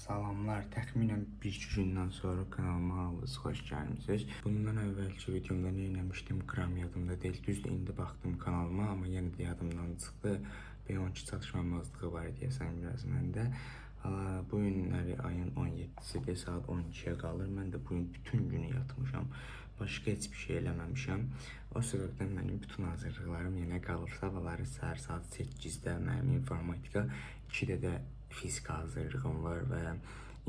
Salamlar, təxminən bir gündən sonra kanalıma xoş gəlmisiniz. Bundan əvvəlki videomda nə etmişdim, gram yadımda deyil. Düzdür, indi baxdım kanalıma, amma yenə də yadımdan çıxdı. Bir 12 çatışmamazlığı var deyəsən biraz məndə. Bu günləri ayın 17-sidir, saat 12-yə qalır. Mən də bugün bütün günü yatmışam. Başqa heç bir şey eləməmişəm. O səbəbdən mənim bütün hazırlıqlarım yenə qalır. Sabahları səhər saat 8-də mənim informatika, 2-də də fizika hazırlığım var və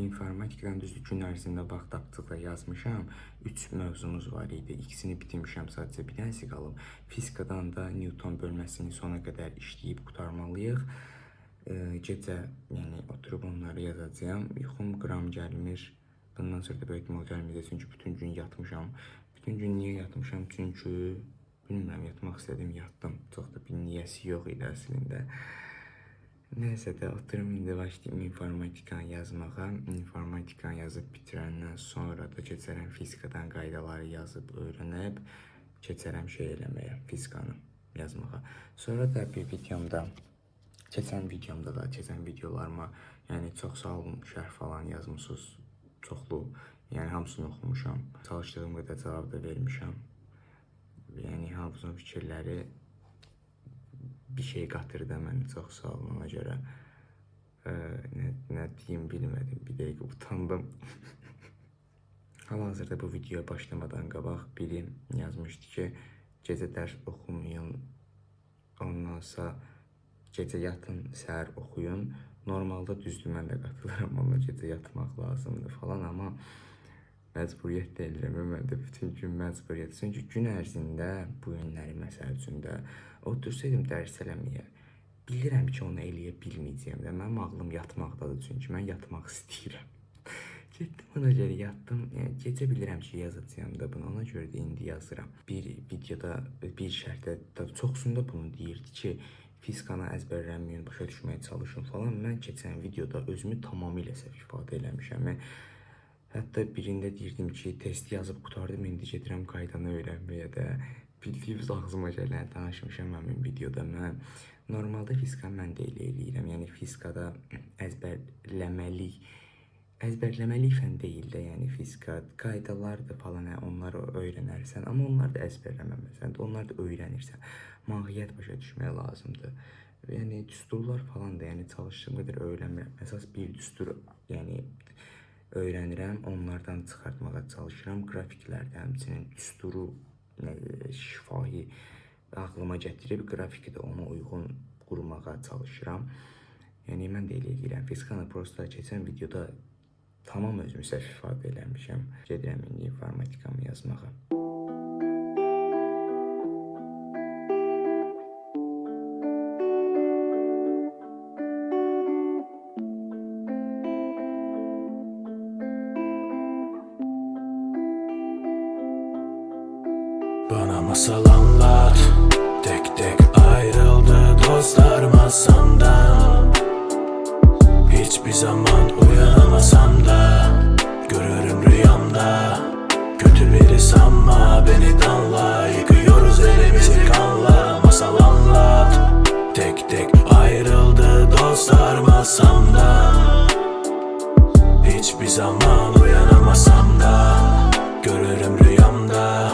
informatikadan düzdür gün ərzində bax tapdıqla yazmışam. 3 mövzumuz var idi. İkisini bitirmişəm, sadəcə bir dənəsi qalıb. Fizikadan da Newton bölməsini sona qədər işləyib qurtarmalıyıq. Gecə yəni oturub onları yazacağam. Yuxum qram gəlmir. Bundan sonra da böyük ehtimal gəlməyəcək, çünki bütün gün yatmışam. Bütün gün niyə yatmışam? Çünki bilmirəm, yatmaq istədim, yatdım. Çox da bir niyəsi yox idi əslində. Nəysə də oturum indi başlayayım informatikanı yazmağa. İnformatikanı yazıb bitirəndən sonra da keçərəm fizikadan qaydaları yazıb öyrənib keçərəm şey eləməyə, fizikanı yazmağa. Sonra da bir videomda, keçən videolarıma yəni çox sağ olun, şərh falan yazmışsınız, çoxlu, yəni hamısını oxumuşam. Çalışdığım qədər cavab da vermişəm. Yəni hamısının fikirləri bir şey qatırdı mənə, çox sağ olun ona görə. Nə deyim bilmədim, bir dəqiqə utandım. Hal-hazırda bu videoya başlamadan qabaq biri yazmışdı ki, gecə dərs oxumayın, ondan sonra gecə yatın, səhər oxuyun. Normalda düzdür, mən də qatılıram, amma gecə yatmaq lazımdır falan, amma məcburiyyət deyiləm, mən də bütün gün məcburiyyət. Çünki gün ərzində bu günləri məsəl üçün də otursaydım dərs eləməyə, bilirəm ki, onu eləyə bilməyəcəyəm də. Mənim ağlım yatmaqdadır, çünki mən yatmaq istəyirəm. Getdim, ona görə yatdım. Yəni, gecə bilirəm ki, yazacağım da bunu, ona görə də indi yazıram. Bir videoda, bir şərtdə, çoxsunda bunu deyirdi ki, fizikanı əzbərlənməyin, başa düşməyə çalışın falan. Mən keçən videoda özümü tamamilə səhv ifadə eləmişəm. Hətta birində deyirdim ki, testi yazıb qutardım, indi gedirəm qaydanı öyrənməyə də. Bildiyimiz ağzıma gələn danışmışam həmin videoda. Mən normalda fizika mən də elə eləyirəm. Yəni fizikada əzbərləməlik fən deyil də, yəni fizika qaydalardır falan, onları öyrənərsən, amma onlar da əzbərləməməsən, onlar da öyrənirsən. Mahiyyət başa düşmək lazımdır. Yəni düsturlar falan da, yəni çalışdığım qədər öyrənmirəm. Əsas bir düstur, yəni öyrənirəm, onlardan çıxartmağa çalışıram. Grafiklərdə həmçinin düsturu şifahi ağlıma gətirib qrafiki də ona uyğun qurmağa çalışıram. Yəni mən də elə eləyirəm. Fizikanı prosta keçən videoda tamam özümü səhv ifadə eləmişəm. Gedirəm indi informatikamı yazmağa. Bana masal anlat. Tek tek ayrıldı dostlar masamdan. Hiçbir zaman uyanamasam da görürüm rüyamda. Kötü biri sanma, beni danla. Yıkıyoruz elimizi kanla. Masal anlat. Tek tek ayrıldı dostlar masamdan. Hiçbir zaman uyanamasam da görürüm rüyamda.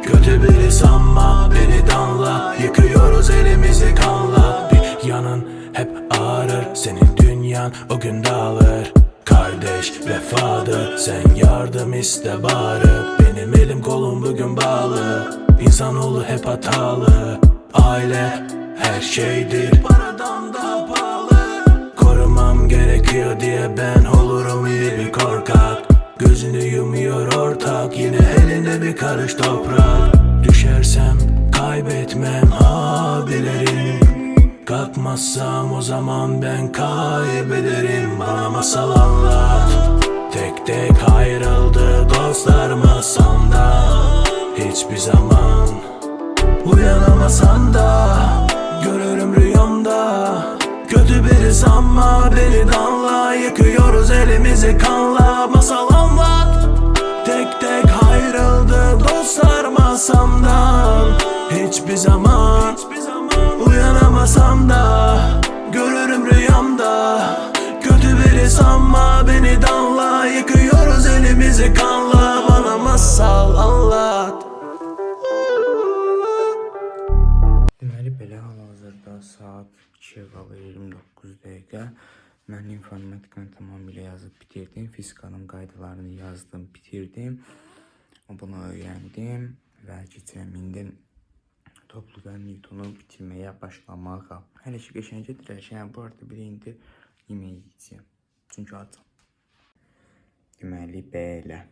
Kötü biri sanma, beni danla. Yıkıyoruz elimizi kanla. Bir yanın hep ağrır, senin dünyan o gün dağılır. Kardeş vefadır, sen yardım iste bari. Benim elim kolum bugün bağlı. İnsanoğlu hep hatalı. Aile her şeydir, paradan daha pahalı. Korumam gerekiyor diye ben olurum iyi bir korkak. Gözünü yumuyor ortak, yine elinde bir karış toprak. Düşersem kaybetmem abilerim. Kalkmazsam o zaman ben kaybederim. Bana masal anlat. Tek tek ayrıldı dostlar masamdan. Hiçbir zaman uyanamasan da görürüm rüyamda. Kötü biri sanma, beni danla. Yıkıyoruz elimizi kanla. Masal anlat. Tek tek ayrıldı dostlar masamdan. Hiçbir zaman uyanamasam da görürüm rüyamda. Kötü biri sanma, beni 2-yə qalır 29 dəqiqə. Mən informatikanı tamamilə yazıb bitirdim. Fizikanın qaydalarını yazdım, bitirdim. Bunu öyrəndim və keçirəm. İndi topludan Newtonu bitirməyə başlamağa. Hələ ki qəşəng gedirəm. Bu arada bir indi yemək yeyəcəm. Çünki acam. Deməli belə.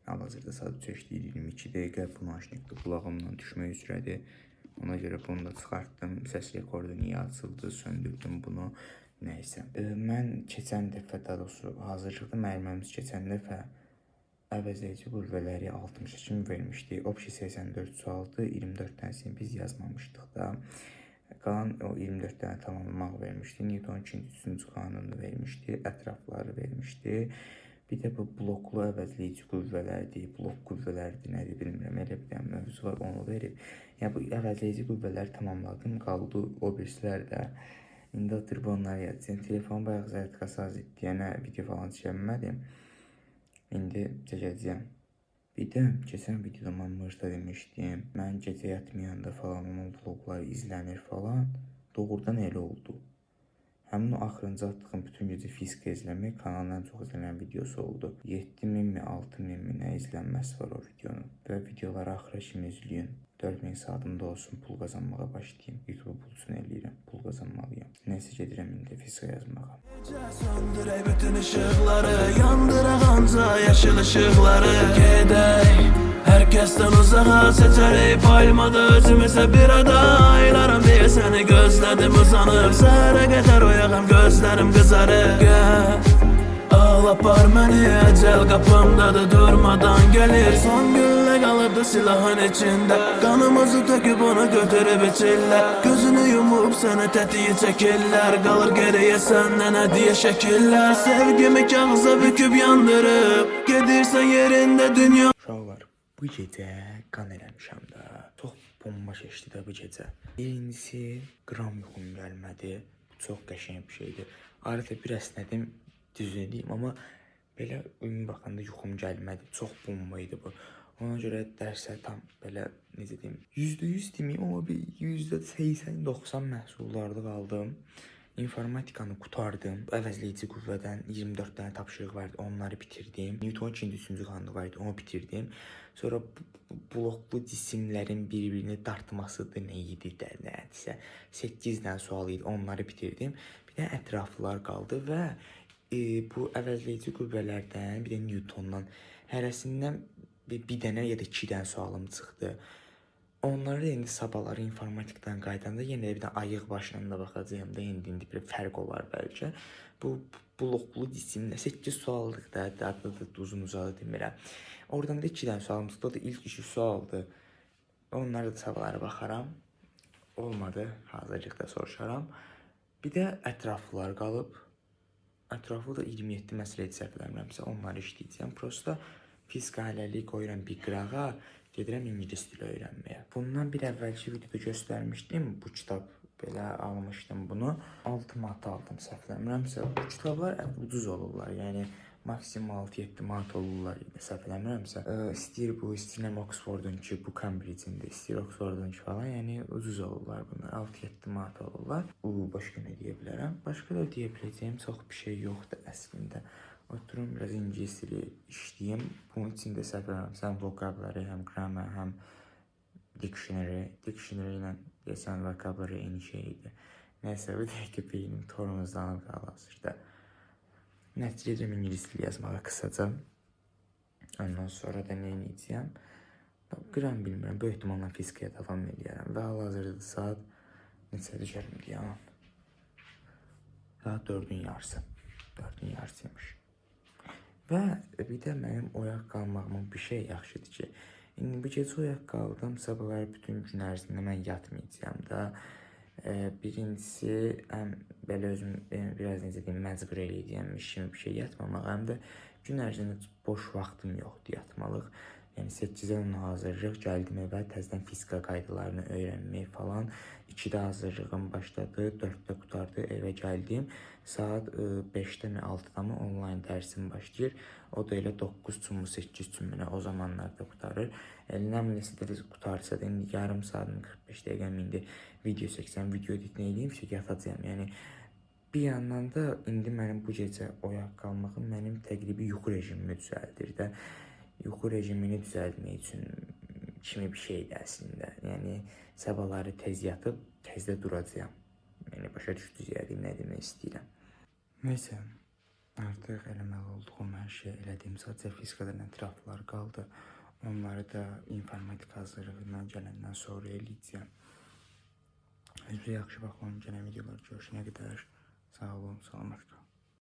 Hal-hazırda saat 3:22 dəqiqə. Bu naşnikdə qulağımdan düşmək üzrədir. Ona görə bunu da çıxartdım. Səs rekordu niyə açıldı, söndürdüm bunu. Nəysə. Mən keçən dəfə, daha doğrusu hazırlıqda müəllimimiz keçən dəfə əvəzləyici qüvvələri 60 kimi vermişdi. Opsi 84 sualdı, 24 dənəsini biz yazmamışdıq da. Qalan o 24 dənə tamamlamaq vermişdi. Newton 2-cü qanunu vermişdi, ətrafları vermişdi. Bir də bu bloklu əvəzləyici qüvvələrdir, blok qüvvələrdir, nədir bilmirəm. Elə bir dənə mövzu var, onu verib. Yəni bu əvəzləyici qüvvələri tamamladım, qaldı o birisilər də. İndi oturub onları yazacağım. Telefon bayaq zərtqası az etdiyənə video falan çəkmədim. İndi çəkəcəyəm. Bir də keçən videoda mən Mırda demişdim. Mən gecə yatmayanda falan onun vlogları izlənir falan. Doğrudan elə oldu. Həmin o axırıncı atdığım bütün gecə fizika izləmək kanalın ən çox izlənən videosu oldu. 7000 mi, 6000 mi nə izlənməsi var o videonun. Və videoları axıra kimi izləyin. 4000 saatımda olsun, pul qazanmağa başlayayım. YouTube pulsun eləyirəm, pul qazanmalıyım. Nəysə gedirəm indi fizika yazmağa. Söndürək bütün ışıqları, yandıraq anca yaşıl ışıqları. Gedək, hər kəsdən uzağa seçərək palmada özümüzə bir ada. Aylarım deyə səni gözlədim uzanıb, səhərə qədər oyağım gözlərim qızarır. Al apar məni, əcəl qapımdadır, durmadan gəlir. Son güllə qalıbdı silahın içində, qanımızı töküb onu götürüb içirlər. Gözünü yumub səni tətiyi çəkirlər, qalır geriyə səndən hədiyyə şəkillər. Sevgimi kağıza büküb yandırıb, gedirsən yerində dünya. Uşaqlar, bu gecə qan eləmişəm də. Çox bomba keçdi də bu gecə. Birincisi, qram yuxum gəlmədi. Bu çox qəşəng bir şeydir. Arada bir əsnədim, düzünü deyim, amma belə ümumi baxanda yuxum gəlmədi. Çox bomba idi bu. Ona görə dərsə tam belə, necə deyim, %100 deməyim, amma bir %80-90 məhsullarda qaldım. İnformatikanı qutardım. Əvəzləyici qüvvədən 24 dənə tapşırıq vardı, onları bitirdim. Newton 2-cü qanunu vardı, onu bitirdim. Sonra bloklu cisimlərin bir-birini dartmasıdır, nə idi də, nədirsə. 8 dənə sual idi, onları bitirdim. Bir də ətraflar qaldı və bu əvəzləyici qüvvələrdən, bir də Newtondan, hərəsindən bir dənə ya da 2 dənə sualım çıxdı. Onları indi sabahları informatikdən qaydanda yenə bir də ayıq başına da baxacağım da, indi bir fərq olar bəlkə. Bu bloklu cisimdə 8 suallıq da, uzun uzadı demirəm. Oradan da 2 dənə sualım çıxdı, o da ilk 2 sualdı. Onları da sabahları baxaram. Olmadı, hazırlıqda soruşaram. Bir də ətraflar qalıb. Ətrafı da 27 məsələ səhvləmirəmsə, onları işləyəcəm. Prosta fizika hələlik qoyuram bir qırağa, gedirəm ingilis dili öyrənməyə. Bundan bir əvvəlki videoda göstərmişdim. Bu kitab belə almışdım bunu. 6 manat aldım səhvləmirəmsə. Bu kitablar ucuz olurlar. Yəni maksimum 6-7 manat olurlar səhvləmirəmsə. İstəyir bu, istəyirəm Oxford'unki, bu Cambridge'in-də, istəyir Oxford'unki falan. Yəni ucuz olurlar bunlar. 6-7 manat olurlar. Başqa nə deyə bilərəm? Başqa da deyə biləcəyim çox bir şey yoxdur əslində. Oturum biraz ingilis dili işləyim. Bunun içində səhvləmirəmsə həm vocabulary, həm grammar, həm dictionary. Dictionary ilə desən vocabulary eyni şeydir. Nəysə, bir dəqiqə beynim tormozlanıb hal-hazırda. Nəticə ingilis dili yazmağa qısaca. Ondan sonra da nə edəcəyəm? Qram bilmirəm, böyük ehtimalla fizikaya davam edərəm. Və hal-hazırda saat neçə düşərim deyəm. Saat 4-ün yarısı. 4-ün yarısıymış. Və bir də mənim oyaq qalmağımın bir şey yaxşıdır ki, indi bu gecə oyaq qaldım, sabahları bütün gün ərzində mən yatmayacağım da. Birincisi, belə özüm biraz necə deyim, məcbur eləyəcəm, işimi bir şey yatmamaq, həm də gün ərzində boş vaxtım yoxdur yatmalıq. Yəni 8-ə ona hazırlıq, gəldim evə, təzədən fizika qaydalarını öyrənmək falan. 2-də hazırlığım başladı, 4-də qurtardı, evə gəldim. Saat 5-də mi, 6-da mı onlayn dərsim başlayır. O da elə 9:08 o zamanlarda qurtarır. Nə biləsə də qurtarsa da indi yarım saatın 45 dəqiqəm indi video çəksəm, video edit nə edeyim ki, yatacağam. Yəni bir yandan da indi mənim bu gecə oyaq qalmağım mənim təqribi yuxu rejimimi düzəldir də. Yuxu rejimini düzəltmək üçün kimi bir şeydir əslində. Yəni sabahları tez yatıb tezdə duracağam. Yəni başa düşdünüz yəni nə demək istəyirəm. Nəysə, artıq eləməli olduğum hər şey elədiyim sadəcə fizikadan ətraflar qaldı. Onları da informatik hazırlığından gələndən sonra eləyəcəm. Özünüzə yaxşı baxın, gələn videolar görüşənə qədər sağ olun, salamat qalın.